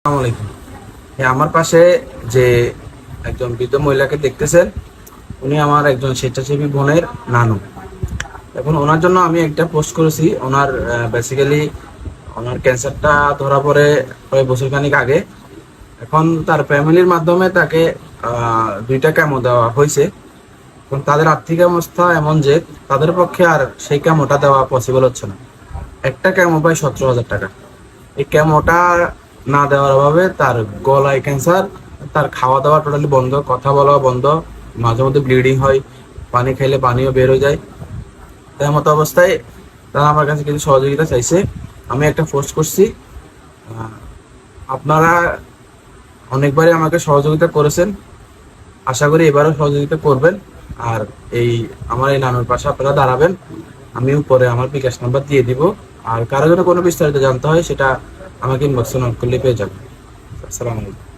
আসসালামু আলাইকুম। আমার পাশে যে একজন বৃদ্ধ মহিলাকে দেখতেছেন, উনি আমার একজন স্বেচ্ছাসেবী বোনের নানু। এখন ওনার জন্য আমি একটা পোস্ট করেছি। ওনার বেসিক্যালি ওনার ক্যান্সারটা ধরা পড়ে প্রায় বছরখানিক আগে। এখন তার ফ্যামিলির মাধ্যমে তাকে দুইটা কেমো দেওয়া হয়েছে। এখন তাদের আর্থিক অবস্থা এমন যে তাদের পক্ষে আর সেই কেমোটা দেওয়া পসিবল হচ্ছে না। একটা কেমো প্রায় 17,000 টাকা। এই কেমোটা না দেওয়ার অভাবে তার গলায় ক্যান্সার, তার খাওয়া দাওয়া টোটালি বন্ধ, কথা বলা বন্ধ, মাঝে মধ্যে ব্লিডিং হয়, পানি খাইলে পানিও বের হয়ে যায়। তাই মতো অবস্থায় তারা আমার কাছে কিছু সহযোগিতা চাইছে। আমি একটা পোস্ট করছি। আহ, আপনারা অনেকবারই আমাকে সহযোগিতা করেছেন, আশা করি এবারও সহযোগিতা করবেন। আর এই আমার এই নানুর পাশে আপনারা দাঁড়াবেন। আমি উপরে আমার বিকাশ নাম্বার দিয়ে দিব। আর কারো যদি কোনো বিস্তারিত জানতে হয় সেটা আমাকে ইনবক্সে নক করলে পেয়ে যাবেন। আসসালামু আলাইকুম।